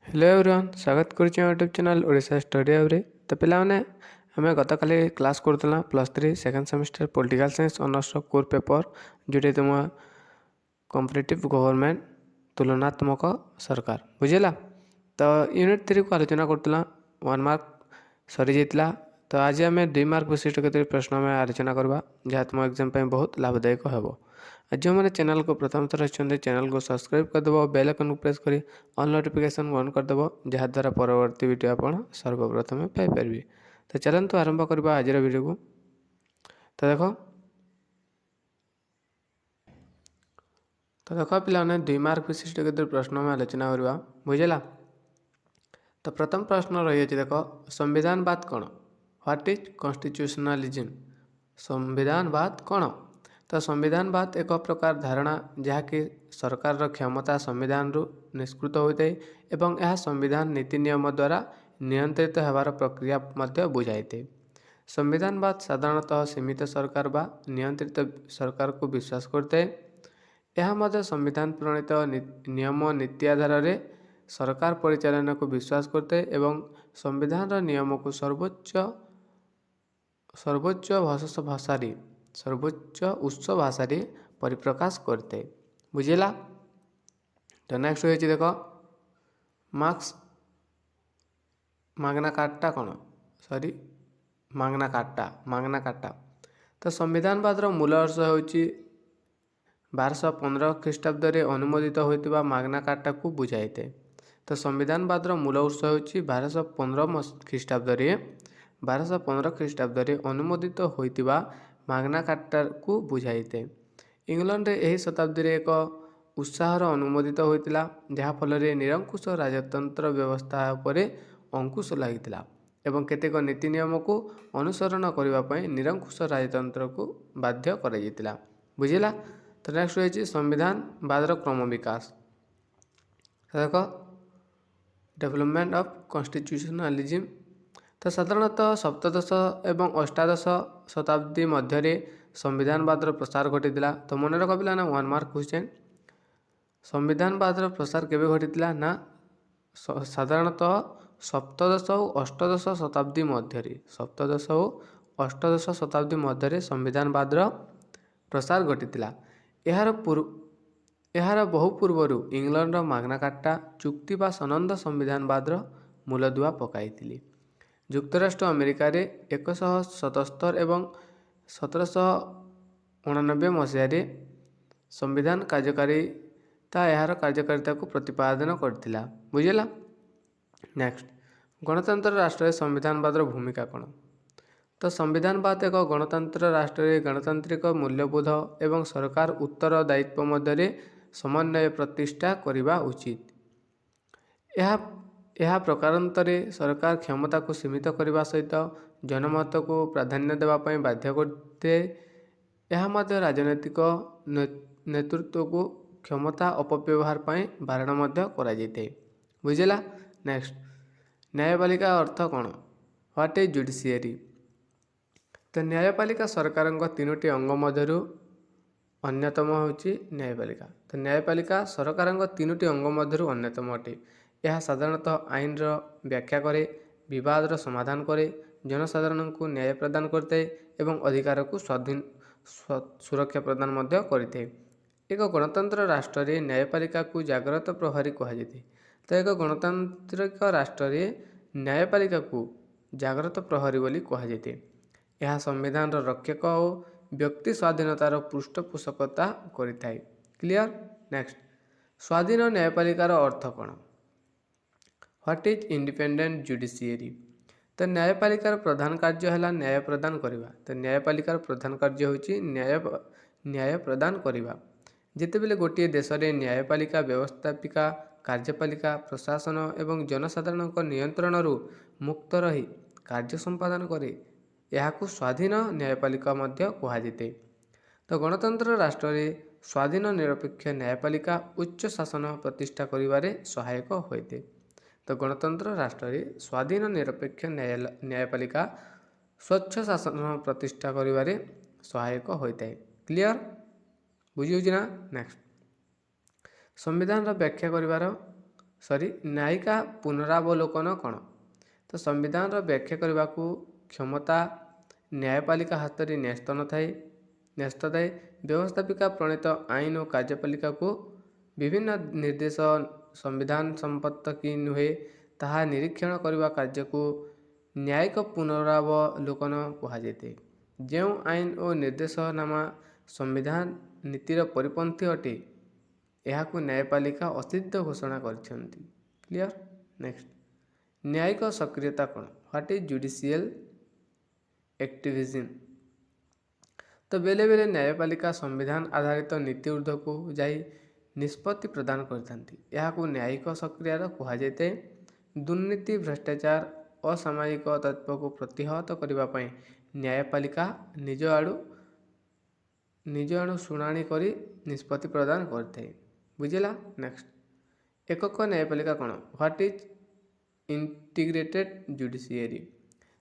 Hello everyone स्वागत करुच्ची YouTube channel Odisha study house तो पे आम गत काली क्लास करूँ +3 second semester political science honours core paper जोटे तुम कॉम्पिटिटिव गवर्नमेंट तुलनात्मक सरकार बुझेगा। तो यूनिट 3 को आलोचना करूँ 1 मार्क सरी जाता। तो आज आम 2 मार्क विशिष्ट केतोटी प्रश्न आम आलोचना करवा जहाँ तुम एग्जाम बहुत लाभदायक हम। जो मैंने चैनल को प्रथम थर अच्छे चैनल को सब्सक्राइब करदेव, बेल आइकन को प्रेस कर ऑल नोटिफिकेशन ऑन करदेव जहाद्वारा परवर्ती वीडियो आप सर्वप्रथम पाइपर। तो चलते आरंभ करवा आज वीडियो को। तो देख पे 2 मार्क विशिष्ट के प्रश्न में आलोचना करवा बुझेगा। तो प्रथम प्रश्न रही है देख संविधानवाद कौन, व्हाट इज कॉन्स्टिट्यूशनलिज्म। संविधानवाद कौन। तो संविधानवाद एक प्रकार धारणा जहाँकि सरकार क्षमता संविधान निष्कृत होता है एवं यह संविधान नीति नियम द्वारा नियंत्रित होवार प्रक्रिया बुझाई थे। संविधानवाद साधारणतः सीमित सरकार व नियंत्रित सरकार को विश्वास करते हैं। यह संविधान प्रणीत नियम नीति आधार में सरकार परिचालन को विश्वास करते हैं एवं संविधान नियम को सर्वोच्च उच्च भाषा परिप्रकाश करते बुझेगा। तो नेक्स्ट हो देख मार्क्स मागना कार्टा कौन मागना कार्टा। तो संविधानवाद मूल अर्थ हो 1215 ख्रीष्टाब्द अनुमोदित होता मागना कार्टा को बुझाई थे। तो संविधानवाद मूल उत्स हो 1215 ख्रीष्टाब्द अनुमोदित होता मागना कार्टा को बुझाई थे। इंग्लैंड यही शताब्दी एक उत्साहर अनुमोदित होता जहाँफल निरंकुश राजतंत्र व्यवस्था पर अंकुश लगी एवं केतेक नीति नियम को अनुसरण करने निरंकुश राजतंत्र को बाध्य कर बुझेगा। तो नेक्स्ट रही संविधानवाद क्रम विकास। देख डेवलपमेंट ऑफ कॉन्स्टिट्यूशनलिज्म। तो साधारणतः सप्तदश एवं अष्टादश शताब्दी मध्य संविधानवाद प्रसार घटीला। तो मन रख पिला 1 मार्क क्वेश्चन संविधानवाद प्रसार केवे घटीला ना साधारणतः सप्तदश और अष्टादश शताब्दी मध्य संविधानवाद प्रसार घटीला। यार बहु पूर्वर इंग्लैंड मागना कार्टा चुक्ति व सनंद संविधानवाद मूलदुआ पकाई। युक्तराष्ट्र अमेरिका 1177 एवं 1789 मसीह संविधान कार्यकारिता यार कार्यकारिता को प्रतिपादन करथिला बुझेला। नेक्स्ट गणतंत्र राष्ट्र संविधानवाद भूमिका कौन। तो संविधानवाद एक गणतंत्र राष्ट्र गणतांत्रिक मूल्यबोध एवं सरकार उत्तरदायित्व मध्य समन्वय प्रतिष्ठा करने उचित। यह प्रकारांतरे सरकार क्षमता को सीमित करने सहित जनमत को प्राधान्य देवाई बाध्य करते। यह राजनैतिक नेतृत्व को क्षमता अपव्यवहार पर बारण कर बुझेगा। नेक्स्ट न्यायपालिका अर्थ कौन, व्हाट इज जुडिशियरी। तो न्यायपालिका सरकार 3टी अंग मध्य अन्यतम होची न्यायपालिका। तो न्यायपालिका सरकार 3टी अंग मध्य अन्यतम अटे। यह साधारणतः आईन व्याख्या करे, विवाद समाधान करे, जनसाधारण को न्याय प्रदान करते एवं अधिकार को स्वाधीन सुरक्षा प्रदान करते। एक गणतंत्र राष्ट्र रे न्यायपालिका को जाग्रत प्रहरी कहुए। तो एक गणतांत्रिक राष्ट्र रे न्यायपालिका को जाग्रत प्रहरी बोली कहुए। यह संविधान रक्षक और व्यक्ति स्वाधीनतार पृष्ठपोषकता करिथाए। क्लियर। नेक्स्ट स्वाधीन न्यायपालिकार अर्थ कौन, व्हाट इज इंडिपेंडेंट जुडिशियरी। तो न्यायपालिकार प्रधान कार्य है न्याय प्रदान करवा। तो न्यायपालिकार प्रधान कार्य होची न्याय प्रदान करवा। जितेबेले गोटे देश में न्यायपालिका व्यवस्थापिका कार्यपालिका प्रशासन एवं जनसाधारण नियंत्रण मुक्त रही कार्य संपादन करे यह स्वाधीन न्यायपालिका कहुए। तो गणतंत्र राष्ट्र में स्वाधीन निरपेक्ष न्यायपालिका उच्च शासन प्रतिष्ठा करिबारे सहायक होते। तो गणतंत्र राष्ट्र में स्वाधीन निरपेक्ष न्यायपालिका स्वच्छ शासन प्रतिष्ठा करिबारे सहायक होता है। क्लियर बुझी ना। नेक्स्ट संविधान व्याख्या करिबार ନ୍ୟାୟିକା ପୁନରାବଲୋକନ କ'ଣ? ତ ସମ୍ବିଧାନର ବ୍ୟାଖ୍ୟା କରିବାକୁ କ୍ଷମତା ନ୍ୟାୟପାଳିକା ହାତରେ ନ୍ୟସ୍ତ ଥାଏ। ବ୍ୟବସ୍ଥାପିକା ପ୍ରଣୀତ ଆଇନ ଓ କାର୍ଯ୍ୟପାଳିକାକୁ ବିଭିନ୍ନ ନିର୍ଦ୍ଦେଶ ସମ୍ବିଧାନ ସମ୍ମତ କି ନୁହେଁ ତାହା ନିରୀକ୍ଷଣ କରିବା କାର୍ଯ୍ୟକୁ ନ୍ୟାୟିକ ପୁନରାବଲୋକନ କୁହାଯାଇଥାଏ। ଯେଉଁ ଆଇନ ଓ ନିର୍ଦ୍ଦେଶନାମା ସମ୍ବିଧାନ ନୀତିର ପରିପନ୍ଥୀ ଅଟେ ଏହାକୁ ନ୍ୟାୟପାଳିକା ଅସିଦ୍ଧ ଘୋଷଣା କରିଛନ୍ତି। କ୍ଲିଅର? ନେକ୍ସଟ, ନ୍ୟାୟିକ ସକ୍ରିୟତା କ'ଣ? What is judicial activism? ତ ବେଳେବେଳେ ନ୍ୟାୟପାଳିକା ସମ୍ବିଧାନ ଆଧାରିତ ନୀତି ଊର୍ଦ୍ଧ୍ୱକୁ ଯାଇ ନିଷ୍ପତ୍ତି ପ୍ରଦାନ କରିଥାନ୍ତି। ଏହାକୁ ନ୍ୟାୟିକ ସକ୍ରିୟତା କୁହାଯାଇଥାଏ। ଦୁର୍ନୀତି, ଭ୍ରଷ୍ଟାଚାର, ଅସାମାଜିକ ତତ୍ତ୍ୱକୁ ପ୍ରତିହତ କରିବା ପାଇଁ ନ୍ୟାୟପାଳିକା ନିଜ ଆଡ଼ୁ ଶୁଣାଣି କରି ନିଷ୍ପତ୍ତି ପ୍ରଦାନ କରିଥାଏ। ବୁଝିଲା? ନେକ୍ସଟ, ଏକକ ନ୍ୟାୟପାଳିକା କ'ଣ? What is integrated judiciary?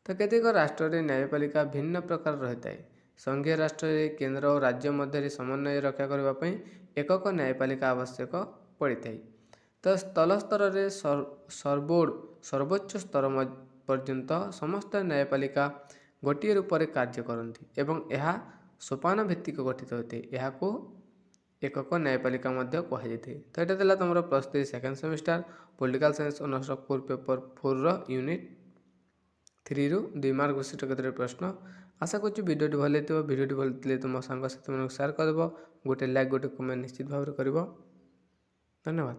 ତ କେତେକ ରାଷ୍ଟ୍ରରେ ନ୍ୟାୟପାଳିକା ଭିନ୍ନ ପ୍ରକାର ରହିଥାଏ। ସଂଘୀୟ ରାଷ୍ଟ୍ରରେ କେନ୍ଦ୍ର ଓ ରାଜ୍ୟ ମଧ୍ୟରେ ସମନ୍ୱୟ ରକ୍ଷା କରିବା ପାଇଁ ଏକକ ନ୍ୟାୟପାଳିକା ଆବଶ୍ୟକ ପଡ଼ିଥାଏ। ତ ତଳ ସ୍ତରରେ ସର୍ବୋଚ୍ଚ ସ୍ତର ପର୍ଯ୍ୟନ୍ତ ସମସ୍ତ ନ୍ୟାୟପାଳିକା ଗୋଟିଏ ରୂପରେ କାର୍ଯ୍ୟ କରନ୍ତି ଏବଂ ଏହା ସୋପାନ ଭିତ୍ତିକ ଗଠିତ ହୋଇଥାଏ। ଏହାକୁ ଏକକ ନ୍ୟାୟପାଳିକା ମଧ୍ୟ କୁହାଯାଇଥାଏ। ତ ଏଇଟା ଥିଲା ତୁମର +3 second semester political science honours of core paper 4ର ୟୁନିଟ୍ 3ରୁ 2 ମାର୍କ ବିଶିଷ୍ଟ କେତେଟା ପ୍ରଶ୍ନ। ଆଶା କରୁଛି ଭିଡ଼ିଓଟି ଭଲ ହେଇଥିବ। ଭିଡ଼ିଓଟି ଭଲ ଥିଲେ ତୁମ ସାଙ୍ଗସାଥିମାନଙ୍କୁ ସେୟାର କରିଦେବ। ଗୋଟେ ଲାଇକ୍ ଗୋଟେ କମେଣ୍ଟ ନିଶ୍ଚିତ ଭାବରେ କରିବ। ଧନ୍ୟବାଦ।